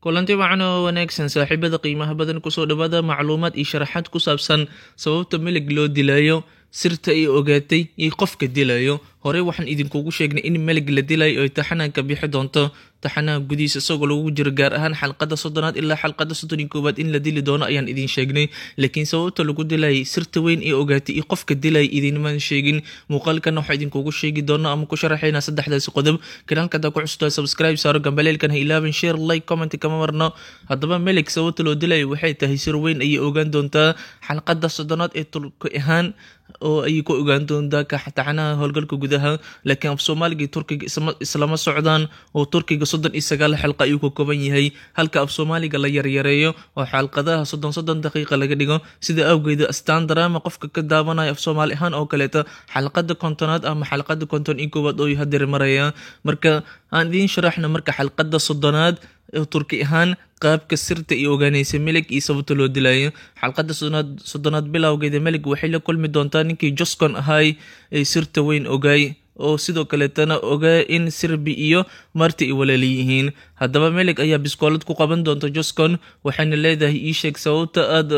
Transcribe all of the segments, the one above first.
kulanti wacan oo wanaagsan saaxiibada qiimaha badan kusoo dhawaada macluumaad iyo sharaxaad ku saabsan sababta melig loo dilayo, sirta ay ogaatay iyo qofka dilayo. Hore waxaan idinkugu sheegnay in melig la dilayo ay taxanaanka bixi doonto taxanaha gudihiisa isagoo lagu jiro gaar ahaan xalqada 30aad ilaa xalqada 31aad in la dili doono ayaan idin sheegnay. Laakiin sababta lagu dilay sirta weyn ee ogaatay iyo qofka dilay idinman sheegin. Muuqaalkan waxaan idinkugu sheegi doonaa ama ku sharaxaynaa saddexdaas qodob. Kanaalka ku cusub subscribe saaro gambaleelkan ha ilaawin, share, like, comment kama marno. Haddaba melig sababta loo dilay waxay tahay sir weyn ay ogaan doontaa xalqada 30aad ee tulka ahaan oo ay ku ogaan doontaa ka taxanaha howlgalka gudaha. Laakiin af Soomaaliga Turkiga islama socdaan oo Turkiga 39 xalqa ayuu ka kooban yahay halka af Soomaaliga la yaryareeyo oo xalqadaha 30 daqiiqo laga dhigo. Sida awgeed astaan drama qofka ka daawanaya af Soomaali ahaan oo kaleeto xalqada 50aad ama xalqada 51aad oo hadir maraya. Marka aan idin sharaxno marka xalqada 30aad ee Turki ahaan qaabka sirta iyo ogaanaysa melig iyo sababta loo dilayo. Xalqada 30aad bilowgeeda melig waxay la kulmi doontaa ninkii Joskon ahay ee sirta weyn ogaay oo sidoo kale tana ogaa in Sirbi iyo Marti ay walaal yihiin. Haddaba melig ayaa biskoolad ku qaban doonta Joskon waxayna leedahay ii sheeg sababta aad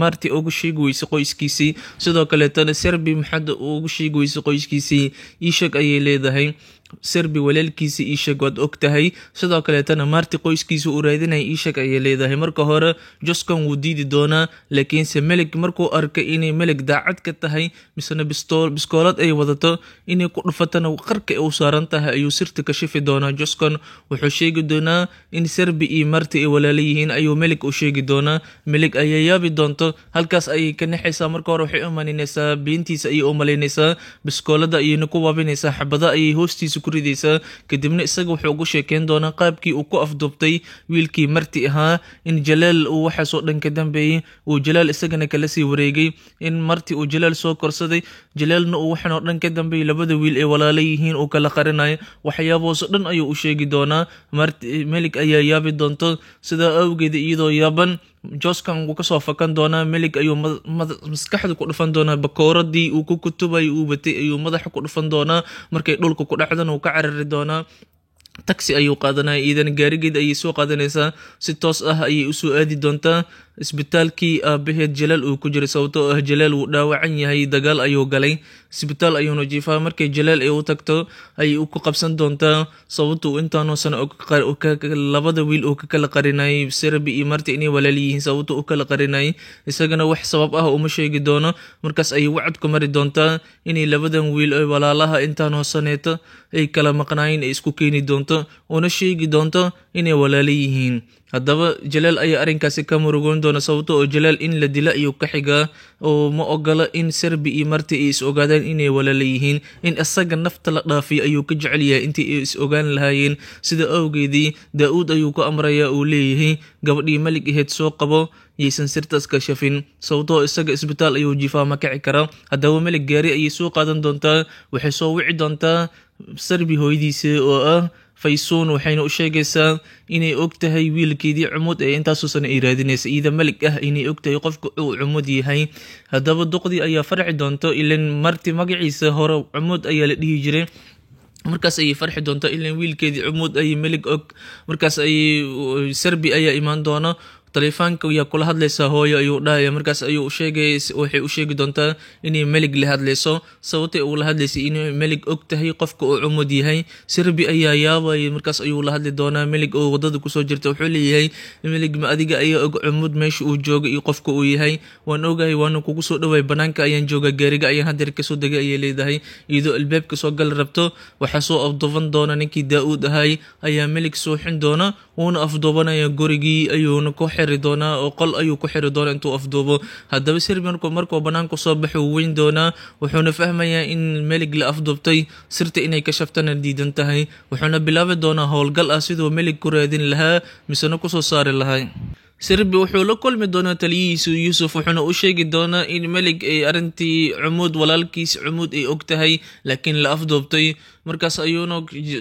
Marti ugu sheegi weysay qoyskiisii, sidoo kale tana Sirbi maxaad ugu sheegi weysay qoyskiisii ii sheeg ayay leedahay. Sirbi walaalkiisa ii sheeg waad ogtahay, sidoo kale tana Marti qoyskiisa uu raadinay ii sheeg ayay leedahay. Marka hore Joskon wuu diidi doonaa, laakiinse melig markuu arkay inay melig daacad ka tahay misna biskoolad ay wadato inay ku dhufatana qarka u saaran tahay ayuu sirta ka shifi doonaa. Joskon wuxuu sheegi doonaa in Sirbi iyo Marti ay walaal yihiin ayuu melig u sheegi doonaa. Melig ayaa yaabi doonto, halkaas ayay ka naxaysaa. Marka hore waxay u malaynaysaa beentiisa ayay u malaynaysaa, biskoolada ayayna ku waabinaysaa, xabada ayay hoostiisa ku ridaysaa. Kadibna isaga wuxuu ugu sheekeyn doonaa qaabkii uu ku afduubtay wiilkii Marti ahaa, in Jalaal uu waxaas oo dhan ka dambeeyay, uu Jalaal isagana kala sii wareegay, in Marti uu Jalaal soo korsaday, Jalaalna uu waxaan oo dhan ka dambeeyay labada wiil ee walaalo yihiin uu kala qarinayo. waxyaabahaas oo dhan ayuu u sheegi doonaa. Melig ayaa yaabi doonto, sidaa awgeed iyadoo yaaban Joskon wuu kasoo fakan doonaa. Melig ayuu maskaxda ku dhufan doonaa, bakooradii uu ku kutubay uu batay ayuu madaxa ku dhufan doonaa. Markay dhulka ku dhacdana uu ka carari doonaa. taxi ayuu qaadanaya, iidan gaarigeed ayay soo qaadanaysaa, si toos ah ayay usoo aadi doontaa isbitaalkii aabaheed Jalaal uu ku jiray, sababtoo ah Jalaal wuu dhaawacan yahay, dagaal ayuu galay, isbitaal ayuuna jiifaa. Markay Jalaal ay u tagto ayay ku qabsan doontaa sababtoo intaanoo sano labada wiil uu ka kala qarinayay Sirbi iyo Marti inay walaal yihiin, sababtoo u kala qarinayay isagana wax sabab ah uma sheegi doono. Markaas ayay wacad ku mari doontaa inay labadan wiil ee walaalaha intaanoo saneeto ay kala maqnaayeen ay isku keeni doonto, una sheegi doonto inay walaalo yihiin. Haddaba Jalaal ayaa arrinkaasi ka murugoon doona, sababtoo oo Jalaal in la dila ayuu ka xigaa oo ma ogola in Sirbi iyo Marti ay is ogaadaan inay walaalo yihiin. In isaga nafta la dhaafiyo ayuu ka jecel yahay intii ay is ogaan lahaayeen. Sida awgeedii Daa'uud ayuu ku amrayaa, uu leeyahay gabadhii melig ahayd soo qabo, yaysan sirtaas ka shafin, sababtoo isaga isbitaal ayuu jiifaa ma kici kara. Haddaba melig gaari ayay soo qaadan doontaa, waxay soo wici doontaa Sirbi hooyadiisa oo ah Faysuun, waxayna u sheegaysaa inay og tahay wiilkeedii Cumud ee intaasoo sano ay raadinaysa, iyada melig ah inay og tahay qofka uu Cumud yahay. Haddaba duqdii ayaa farxi doonto, ilaan Marti magaciisa hore Cumud ayaa la dhihi jiray. Markaas ayay farxi doonto ilaan wiilkeedii Cumud ay melig og. Markaas ayay Sirbi ayaa imaan doona, taleefanka ayaa kula hadlaysaa hooyo ayuu dhahaya. Markaas ayuu waxay u sheegi doontaa inay melig la hadlayso, sababtay ugu la hadlaysay inay melig og tahay qofka uu Cumud yahay. Sirbi ayaa yaabaya, markaas ayuu la hadli doonaa melig oo wadada kusoo jirta. Wuxuu leeyahay melig ma adiga ayaa og Cumud meesha uu joogo iyo qofka uu yahay? Waan ogahay, waana kugu soo dhawaay, banaanka ayaan joogaa, gaariga ayaan hadeer kasoo degay ayay leedahay. iyadoo albaabka soo gal rabto waxaa soo afduuban doona ninkii Daa'uud ahay ayaa melig sooxin doona, wuuna afduubanaya gurigii ayuuna ku xiri doonaa oo qol ayuu ku xiri doonaa intuu afduubo. Haddaba Sirbi markuu banaanka soo baxo wuu weyn doonaa, wuxuuna fahmayaa in melig la afduubtay, sirta inay ka shaftana diidan tahay. Wuxuuna bilaabi doonaa howlgal ah siduu melig ku raadin lahaa misena kusoo saari lahaa. Sirbi wuxuu la kulmi doonaa taliyihiisa Yuusuf, wuxuuna u sheegi doonaa in melig ay arrintii Cumud walaalkiis Cumud ay og tahay laakiin la afduubtay. markaas ayuuna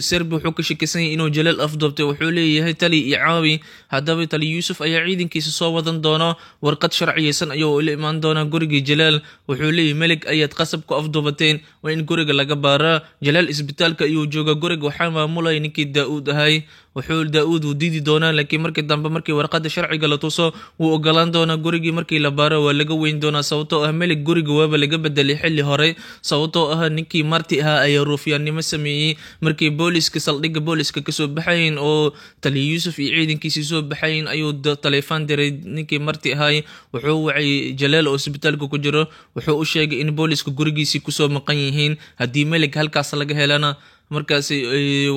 serbi wuxuu ka shakisan yahay inuu jalaal afduubtay. wuxuu leeyahay tali iyo caawi. haddaba tali yuusuf ayaa ciidankiisa soo wadan doona, warqad sharciyeysan ayuu ula imaan doonaa gurigii jalaal. wuxuu leeyahay melig ayaad qasab ku afduubateen, waa in guriga laga baaraa. jalaal isbitaalka ayuu jooga, guriga waxaa maamulaya ninkii daa'uud ahay. wuxuu daa'uud uu diidi doonaa, laakiin markii dambe markii warqada sharciga la tuso wuu ogolaan doonaa. gurigii markii la baaro waa laga weyn doonaa, sababtoo ah melig guriga waaba laga bedelay xilli hore, sababtoo ah ninkii marti ahaa ayaa ruufyaannimo sameeyey. markii booliska saldhigga booliska kasoo baxayn oo tali yuusuf iyo ciidankiisii soo baxayn ayuu taleefaan diray ninkii marti ahay. wuxuu wacay jalaal oo isbitaalka ku jiro, wuxuu u sheegay in booliska gurigiisii kusoo maqan yihiin, haddii melig halkaas laga helana markaas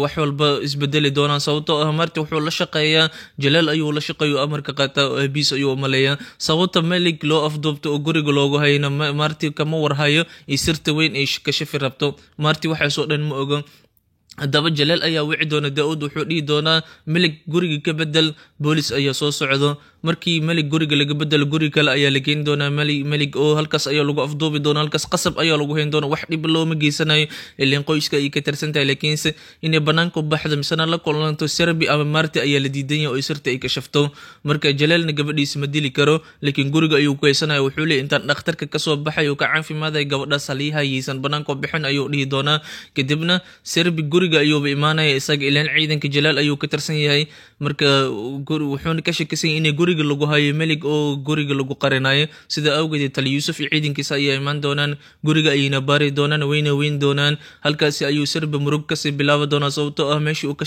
wax walba isbedeli doonaan, sababtoo ah marti wuxuu la shaqeeyaa jalaal ayuu la shaqeeyo amarka qaataa oo aabiis ayuu umaleeyaa. sababta melig loo afduubto oo guriga loogu hayna marti kama warhayo iyo sirta weyn ay ka shafi rabto. marti waxaasoo dhan ma ogo. haddaba jalaal ayaa wici doona daa'uud, wuxuu dhihi doonaa melig guriga ka bedel, boolis ayaa soo socdo. markii melig guriga laga bedelo guri kale ayaa la geyn doonaa melig oo halkaas ayaa lagu afduubi doona, halkaas qasab ayaa lagu hayn doona. wax dhib looma geysanayo ileen qoyska ay ka tirsan tahay, laakiinse inay banaanka baxdo misena la kulanto serbi ama marti ayaa la diidan yahay oo sirta ay ka shafto. marka jalaalna gabadhiisa ma dili karo, laakiin guriga ayuu ku haysanaya. wuxuu leeyahay intaan dhakhtarka kasoo baxay oo ka caafimaadaya gabadhaas haliyahaysan banaanka bixin ayuu dhihi doonaa. kadibna serbi guriga ayuuba imaanaya isaga, ilaan ciidanka jalaal ayuu ka tirsan yahay. marka wuxuuna ka shakisan yahay in guriga lagu hayo melig oo guriga lagu qarinayo. sida awgeed tali yuusuf iyo ciidankiisa ayaa imaan doonaan, guriga ayayna baari doonaan, wayna weyn doonaan. halkaasi ayuu serbi murug kasii bilaaba doonaa, sababtoo ah meeshii uu ka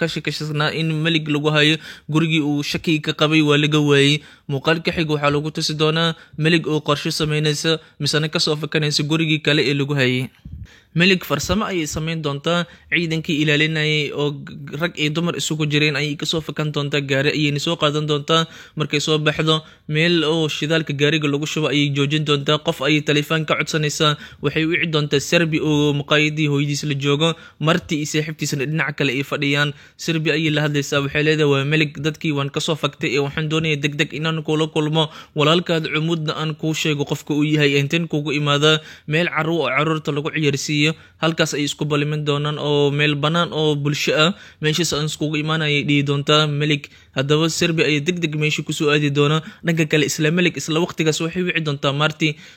shakishnaa in melig lagu hayo gurigii uu shaki ka qabay waa laga waayey. muuqaalka xig waxaa lagu tusi doonaa melig oo qorsho sameynaysa misena kasoo fakanaysa gurigii kale ee lagu hayay. melig farsamo ayay samayn doontaa, ciidankii ilaalinayay oo rag iyo dumar isugu jireen ayay kasoo fakan doontaa, gaari ayayna soo qaadan doontaa. markay soo baxdo meel oo shidaalka gaariga lagu shubo ayay joojin doontaa. qof ayay taleefaan ka codsanaysaa, waxay wici doontaa serbi oo muqaayadii hooyadiis la joogo, marti iyo saaxiibtiisana dhinaca kale ay fadhiyaan. serbi ayay la hadlaysaa, waxay leedahay waa melig, dadkii waan kasoo faktay ee waxaan doonaya degdeg inaan kula kulmo, walaalkaada cumuudna aan kuu sheego qofka uu yahay, inteen kugu imaadaa meel caruurta lagu ciyaarsiiyo. halkaas ay isku balimin doonaan oo meel banaan oo bulsho ah, meeshaas aan iskugu imaanayay dhihi doontaa melig. haddaba serbi ayaa degdeg meeshii kusoo aadi doona. dhanka kale isla melig isla waqtigaas waxay wici doontaa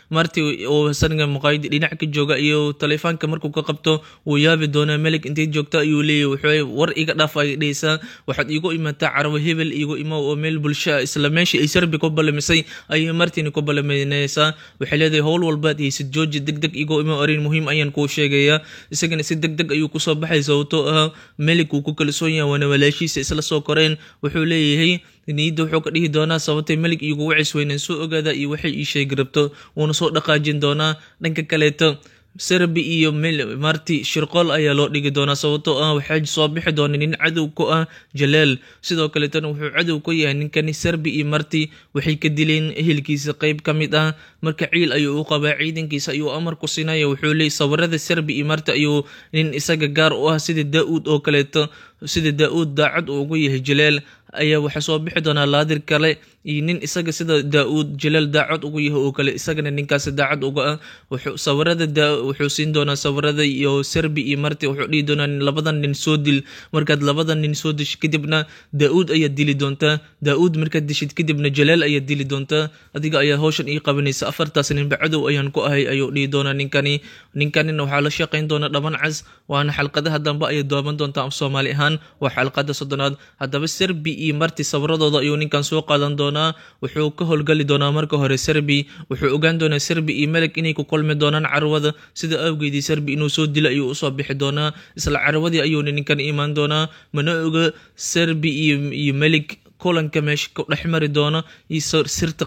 marti oo saniga muqaayadi dhinac ka jooga, iyo taleefaanka markuu ka qabto wuu yaabi doonaa. melig intay joogta ayuu leeyahay war iga dhaaf ayay dhehaysaa, waxaad iigu imaataa carabo hebel iigu imo oo meel bulsho ah. isla meeshii ay serbi ku balamisay ayay martina ku balaminaysaa. waxay leedahay howl walbaad haysid jooji, degdeg iigu imo, arrin muhiim ayaan kuu sheegaya. isagana si degdeg ayuu kusoo baxay, sababtoo ah melig uu ku kalsoon yahay, waana walaashiisa isla soo koreen. wuxuu leeyahay niyadda wuxuu ka dhihi doonaa sababtay melig iigu wacis weynan soo ogaada iyo waxay ii sheegi rabto, wuuna soo dhaqaajin doonaa. dhanka kaleeto serbi iyo marti shirqool ayaa loo dhigi doonaa, sababtoo ah waxaa soo bixi doona nin cadow ku ah jalaal. sidoo kaleetana wuxuu cadow ku yahay ninkani serbi iyo marti, waxay ka dileen ehelkiisa qayb ka mid ah. marka ciil ayuu u qabaa, ciidankiisa ayuu amar ku siinaya. wuxuu leeyay sawirada serbi iyo marti ayuu nin isaga gaar u ah sida daa'uud oo kaleeto, sida daa'uud daacad uu ugu yahay jalaal ayaa waxaa soo bixi doonaa laadir kale iyo nin isaga sida daa'uud jalaal daacad ugu yahay oo kale, isagana ninkaasi daacad uga ah. wuxuu siin doonaa sawirada iyo serbi iyo marti, wuxuu dhihi doonaa labadan nin soo dil. markaad labadan nin soo dish kadibna daa'uud ayaad dili doontaa, daa'uud markaad dishid kadibna jalaal ayaad dili doontaa. adiga ayaa hawshan ii qabanaysa, afartaas ninba cadow ayaan ku ahay ayuu dhihi doonaa ninkanina waxaa la shaqayn doona dhaban cas, waana xalqadaha dambe ayay dooban doontaa af soomaali ahaan, waa xalqada 30aad. haddaba serbi iyo marti sawiradooda ayuu ninkan soo qaadan doonaa. wuxuu ka howlgali doonaa marka hore serbi, wuxuu ogaan doonaa serbi iyo melig inay ku kulmi doonaan carwada, sida awgeedii serbi inuu soo dilo ayuu usoo bixi doonaa. isla carwadii ayuuna ninkan imaan doonaa, mana oga serbi iyo melig kulanka meesha ku dhex mari doono iyo sirta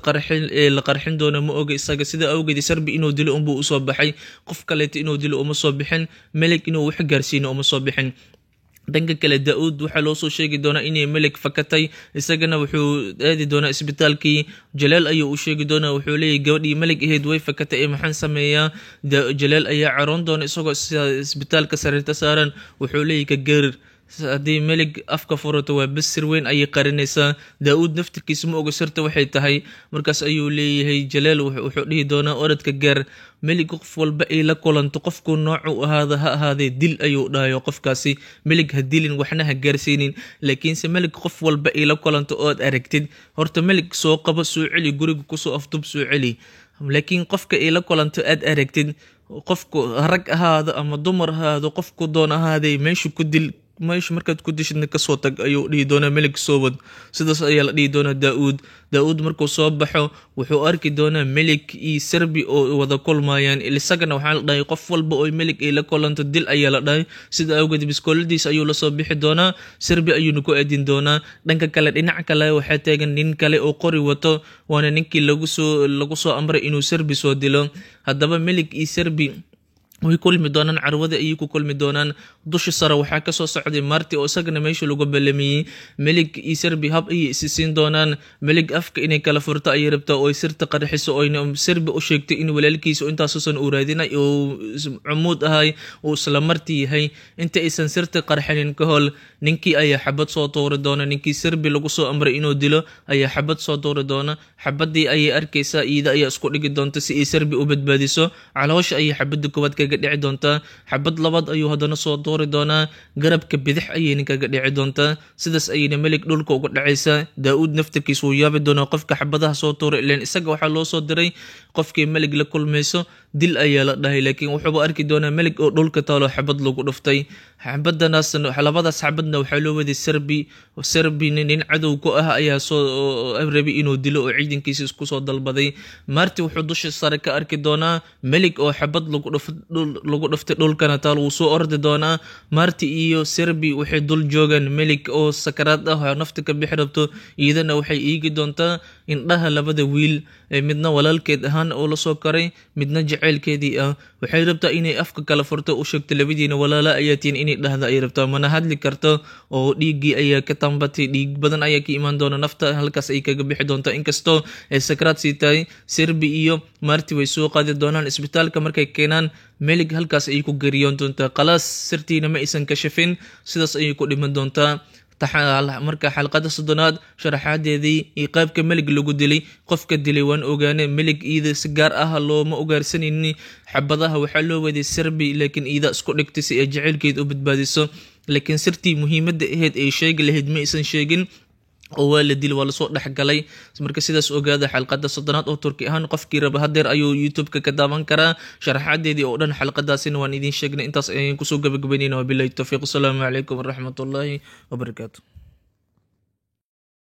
la qarxin doono ma oga isaga. sida awgeed serbi inuu dilo unbuu usoo baxay, qof kaleeto inuu dilo uma soo bixin, melig inuu wax gaarsiino uma soo bixin. dhanka kale daa'uud waxaa loo soo sheegi doonaa inay melig fakatay, isagana wuxuu aadi doonaa isbitaalkii. jalaal ayuu u sheegi doonaa, wuxuu leeyahay gabadhii melig ahayd way fakatay ee maxaan sameeyaa. jalaal ayaa caroon doona isagoo isbitaalka sariirta saaran, wuxuu leeyahay ka geerir haddii melig afka furato waa bas sir weyn ayay qarinaysaa. Daa'uud naftirkiisa ma oga sirta waxay tahay. Markaas ayuu leeyahay Jaleel wuxuu dhihi doonaa orodka gaar. Melig qof walba ay la kulanto qofku noocu ahaada ha ahaadee dil ayuu dhahayo qofkaasi. Melig ha dilin waxna ha gaarsiinin, laakiinse melig qof walba ay la kulanto ood aragtid horta melig soo qabo soo celi guriga kusoo aftub soo celi. Laakiin qofka ay la kulanto aad aragtid qofku rag ahaado ama dumar ahaado qofku doon ahaadee meeshu ku dil, meeshu markaad ku dishidna kasoo tag ayuu dhihi doonaa melig soo wad. Sidaas ayaa la dhihi doonaa Daa'uud markuu soo baxo wuxuu arki doonaa melig iyo Serbi oo wada kulmayaan. Isagana waxaa la dhahay qof walba oo melig ay la kulanto dil ayaa la dhahay. Sida awgeed biskooladiis ayuu la soo bixi doonaa, Serbi ayuuna ku aadin doonaa. Dhanka kale dhinac kale waxaa taagan nin kale oo qori wato, waana ninkii lagu soo amray inuu Serbi soo dilo. Haddaba melig iyo Serbi way kulmi doonaan, carwada ayay ku kulmi doonaan. Dusha sare waxaa kasoo socday Marti oo isagana meesha lagu ballamiyey. Melig iyo Serbi hab ayay isi siin doonaan. Melig afka inay kala furto ayay rabtaa oo ay sirta qarxiso oo Serbi u sheegtay in walaalkiisa intaasuusan u raadinay oo cumuud ahay oo isla Marti yahay. Inta aysan sirta qarxinin ka hor ninkii ayaa xabad soo tuuri doona. Ninkii Serbi lagu soo amray inuu dilo ayaa xabad soo tuuri doona. Xabadii ayay arkaysaa iyada ayaa isku dhigi doonta si ay Serbi u badbaadiso. Caloosha ayay xabada koowaad kaga dhici doontaa. Xabad labaad ayuu haddana soo tuuri doonaa. Garabka bidix ayayna kaga dhici doontaa. Sidaas ayayna melig dhulka uga dhacaysaa. Daa'uud naftirkiisa wuu yaabi doonaa qofka xabadaha soo tuuray, ileen isaga waxaa loo soo diray qofkii melig la kulmayso dil ayaa la dhahay. Laakiin wuxuuba arki doonaa melig oo dhulka taalo xabad lagu dhuftay. Labadaas xabadna waxaa loo waday Serbi nin cadow ku ah ayaa soo rabay inuu dilo oo ciidankiisa isku soo dalbaday. Marti wuxuu dusha sare ka arki doonaa melig oo xabad lagu dhuftay dhulkana taal wuu soo ordi doonaa. Marti iyo Serbi waxay dul joogaan melig oo sakaraad ah oo nafta ka bixi rabto. Iyadana waxay eegi doontaa indhaha labada wiil, midna walaalkeed ahaan oo la soo koray, midna jaceylkeedii ah. Waxay rabtaa inay afka kala furto u sheegto labadiina walaala ayaa tiin inay dhahda ay rabtaa, mana hadli karto oo dhiiggii ayaa ka tambatay, dhiig badan ayaa ka imaan doona, nafta halkaas ay kaga bixi doontaa. Inkastoo ay sakaraad sii tahay, Serbi iyo Marti way soo qaadi doonaan isbitaalka. Markay keenaan melig halkaas ayay ku geriyoon doontaa. Khalaas sirtiina ma aysan kashafin, sidaas ayay ku dhiman doontaa. Marka xalqada 3aad sharaxaadeedii iyo qaybka melig lagu dilay, qofka dilay waan ogaanay. Melig iyada si gaar ah looma ugaarsanaynin, xabadaha waxaa loo waday Serbi, laakiin iyada isku dhigtay si ay jaceylkeed u badbaadiso. Laakiin sirtii muhiimadda ahayd ay sheegi lahayd ma aysan sheegin oo waa la dil, waa lasoo dhexgalay. Marka sidaas ogaada xalqada 3aad oo Turki ahaan qofkii raba hadeer ayuu YouTube-ka ka daawan karaa. sharaxaadeedii oo dhan xalqadaasina waan idiin sheegnay. Intaas ayaan kusoo gabagabaynayna. Wabillahi tawfiiq. Assalaamu calaykum waraxmatullaahi wabarakaatu.